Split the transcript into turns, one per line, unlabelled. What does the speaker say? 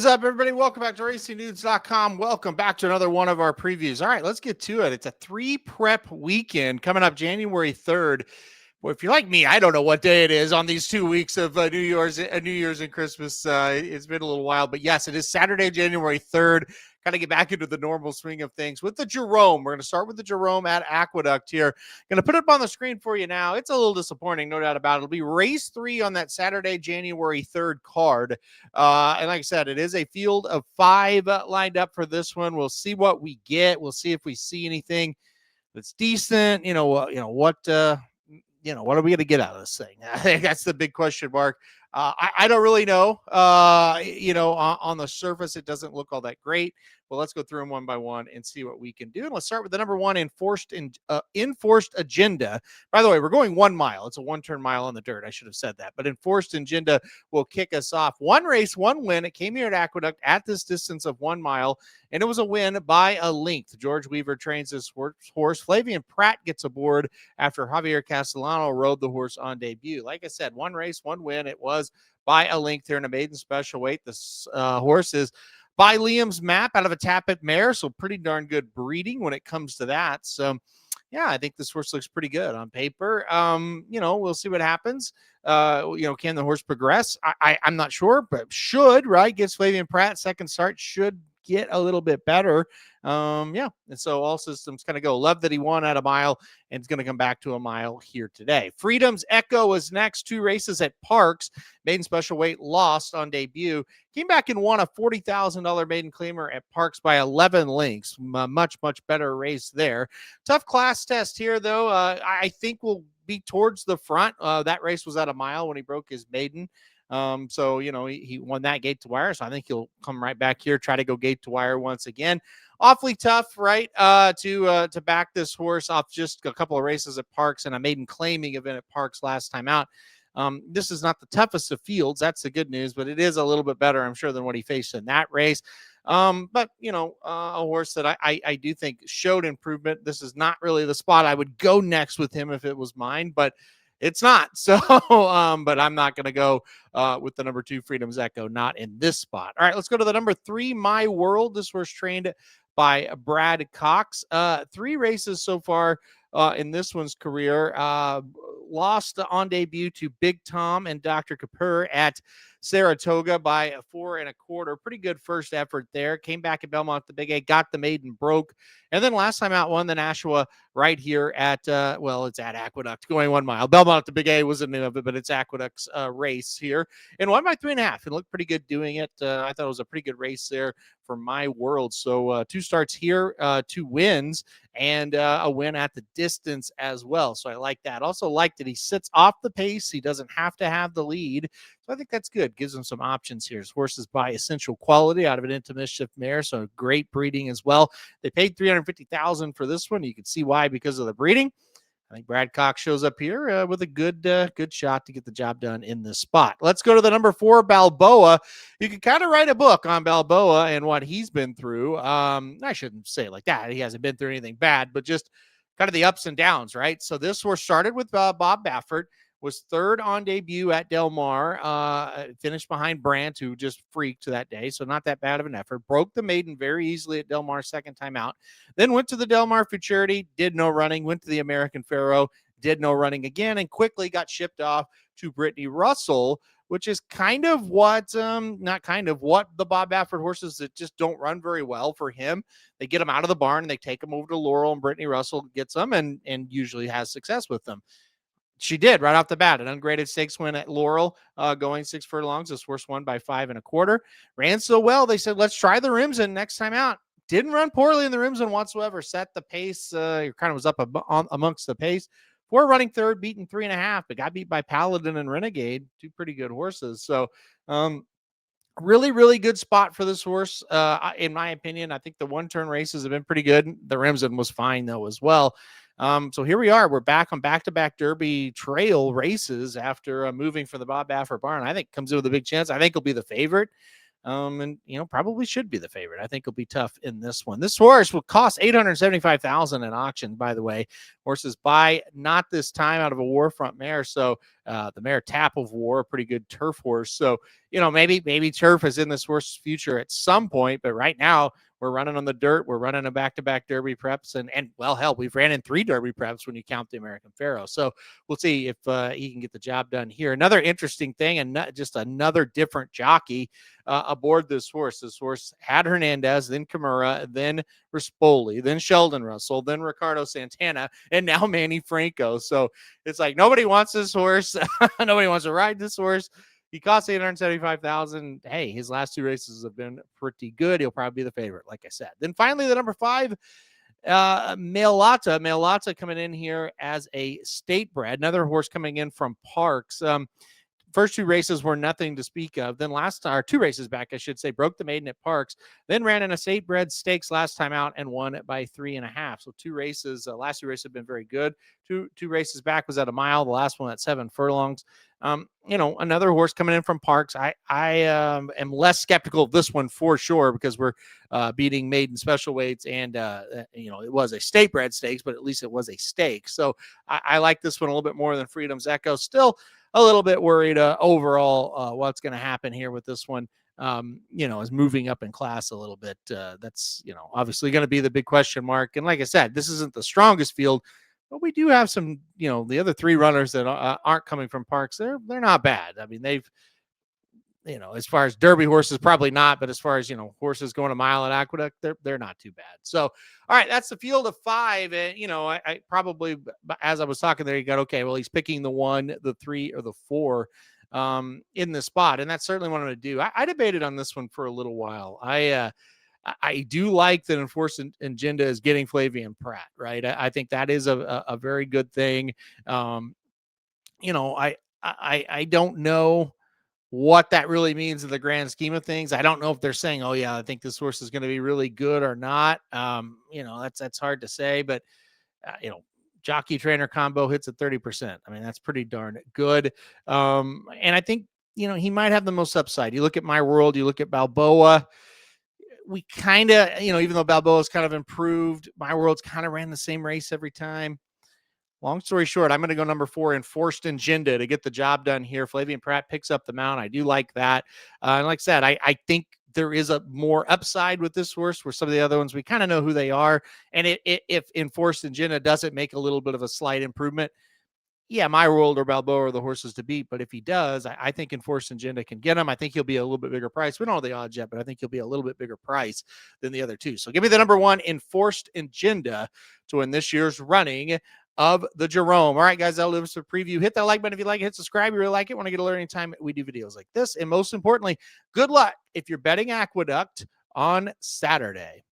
is up, everybody? Welcome back to racingdudes.com. Welcome back to another one of our previews. All right, let's get to it. It's a 3-prep weekend coming up January 3rd. Well, if you're like me, I don't know what day it is on these 2 weeks of New Year's and Christmas. It's been a little while, but yes, it is Saturday, January 3rd. Got to get back into the normal swing of things with the Jerome. We're going to start with the Jerome at Aqueduct here. Going to put it up on the screen for you now. It's a little disappointing, no doubt about it. It'll be race 3 on that Saturday, January 3rd card. And like I said, it is a field of 5 lined up for this one. We'll see what we get. We'll see if we see anything that's decent. What are we going to get out of this thing? I think that's the big question mark. I don't really know. On the surface, it doesn't look all that great. Well, let's go through them one by one and see what we can do. And let's start with the number 1 enforced agenda. By the way, we're going 1 mile. It's a 1-turn mile on the dirt. I should have said that. But enforced agenda will kick us off. 1 race, 1 win. It came here at Aqueduct at this distance of 1 mile, and it was a win by a length. George Weaver trains this horse. Flavian Pratt gets aboard after Javier Castellano rode the horse on debut. Like I said, 1 race, 1 win. It was by a length here in a maiden special weight. This horse is by Liam's Map out of a Tappet mare, so pretty darn good breeding when it comes to that. So, yeah, I think this horse looks pretty good on paper. We'll see what happens. Can the horse progress? I'm not sure, but should, right? Gets Flavian Pratt second start, should get a little bit better. And so all systems kind of go. Love that he won at a mile and is going to come back to a mile here today. Freedom's Echo is next. 2 races at Parks. Maiden special weight, lost on debut. Came back and won a $40,000 maiden claimer at Parks by 11 lengths. Much, much better race there. Tough class test here, though. I think we'll be towards the front. That race was at a mile when he broke his maiden. He won that gate to wire. So I think he'll come right back here, try to go gate to wire once again. Awfully tough, right? To back this horse off just a couple of races at Parks and a maiden claiming event at Parks last time out. This is not the toughest of fields. That's the good news, but it is a little bit better, I'm sure, than what he faced in that race. A horse that I do think showed improvement. This is not really the spot I would go next with him if it was mine, but it's not. So, but I'm not going to go with the number 2 Freedom's Echo, not in this spot. All right, let's go to the number 3 My World. This horse trained by Brad Cox. 3 races so far in this one's career. Lost on debut to Big Tom and Dr. Kapur at Saratoga by 4 1/4. Pretty good first effort there. Came back at Belmont, the Big A, got the maiden, broke. And then last time out, won the Nashua right here at, it's at Aqueduct, going 1 mile. Belmont, the Big A was the name of it, but it's Aqueduct's race here. And won by 3 1/2. It looked pretty good doing it. I thought it was a pretty good race there for My World. So 2 starts here, 2 wins, and a win at the distance as well. So I like that. Also like that he sits off the pace. He doesn't have to have the lead. So I think that's good. Gives him some options here. His horse is by Essential Quality out of an Into Mischief mare, so great breeding as well. They paid $350,000 for this one. You can see why, because of the breeding. I think Brad Cox shows up here with a good shot to get the job done in this spot. Let's go to the number 4, Balboa. You can kind of write a book on Balboa and what he's been through. I shouldn't say it like that. He hasn't been through anything bad, but just kind of the ups and downs, right? So this horse started with Bob Baffert, was 3rd on debut at Del Mar, finished behind Brandt, who just freaked that day, so not that bad of an effort. Broke the maiden very easily at Del Mar second time out. Then went to the Del Mar Futurity, did no running, went to the American Pharoah, did no running again, and quickly got shipped off to Brittany Russell, which is kind of what the Bob Baffert horses that just don't run very well for him. They get them out of the barn, and they take them over to Laurel, and Brittany Russell gets them and usually has success with them. She did right off the bat. An ungraded stakes win at Laurel, going 6 furlongs. This horse won by 5 1/4. Ran so well, they said, let's try the Rimson next time out. Didn't run poorly in the Rimson whatsoever. Set the pace. Kind of was up amongst the pace. 4 running 3rd, beaten 3 1/2, but got beat by Paladin and Renegade. 2 pretty good horses. So, really, really good spot for this horse, in my opinion. I think the 1-turn races have been pretty good. The Rimson was fine, though, as well. So here we are. We're back on back-to-back Derby trail races after moving from the Bob Baffert barn. I think comes in with a big chance. I think he'll be the favorite. Probably should be the favorite. I think he'll be tough in this one. This horse will cost $875,000 at auction, by the way. Horses buy not this time out of a Warfront mare. So The mare Tap of War, a pretty good turf horse. So, maybe turf is in this horse's future at some point, but right now we're running on the dirt. We're running a back-to-back Derby preps, and well, hell, we've ran in 3 Derby preps when you count the American Pharoah. So we'll see if he can get the job done here. Another interesting thing, and just another different jockey aboard this horse. This horse had Hernandez, then Kimura, then Rispoli, then Sheldon Russell, then Ricardo Santana, and now Manny Franco. So it's like nobody wants this horse. Nobody wants to ride this horse. He costs $875,000. Hey, his last 2 races have been pretty good. He'll probably be the favorite, like I said. Then finally, the number 5, Mailata coming in here as a state bred. Another horse coming in from Parks. First 2 races were nothing to speak of. Then 2 races back, I should say, broke the maiden at Parks. Then ran in a state bred stakes last time out and won by 3.5. So 2 races. Last 2 races have been very good. Two races back was at a mile. The last one at 7 furlongs. Another horse coming in from Parks. I am less skeptical of this one for sure because we're beating maiden special weights and it was a state bred stakes, but at least it was a stake. So I like this one a little bit more than Freedom's Echo. Still a little bit worried overall what's going to happen here with this one. Is moving up in class a little bit. That's obviously going to be the big question mark. And like I said, this isn't the strongest field, but we do have some, the other 3 runners that aren't coming from Parks. They're not bad. I mean, they've, as far as Derby horses, probably not, but as far as, horses going a mile at Aqueduct, they're not too bad. So, all right, that's the field of 5. And, I probably, as I was talking there, you got, okay, well, he's picking the 1, the 3, or the 4 in the spot. And that's certainly what I'm going to do. I debated on this one for a little while. I do like that Enforced Agenda is getting Flavian Pratt, right? I think that is a very good thing. I don't know what that really means in the grand scheme of things. I don't know if they're saying, oh yeah, I think this horse is going to be really good or not. That's hard to say, but jockey trainer combo hits at 30%. I mean, that's pretty darn good. And I think, he might have the most upside. You look at My World, you look at Balboa. We kind of, even though Balboa's kind of improved, My World's kind of ran the same race every time. Long story short, I'm going to go number 4, Enforced Agenda, to get the job done here. Flavian Pratt picks up the mount. I do like that. And like I said, I think there is a more upside with this horse where some of the other ones, we kind of know who they are. And if Enforced Agenda doesn't make a little bit of a slight improvement, yeah, My World or Balboa are the horses to beat. But if he does, I think Enforced Agenda can get him. I think he'll be a little bit bigger price. We don't know the odds yet, but I think he'll be a little bit bigger price than the other 2. So give me the number 1, Enforced Agenda, to win this year's running of the Jerome. All right, guys, that'll do us for preview. Hit that like button if you like it. Hit subscribe. You really like it. Want to get alert anytime we do videos like this. And most importantly, good luck if you're betting Aqueduct on Saturday.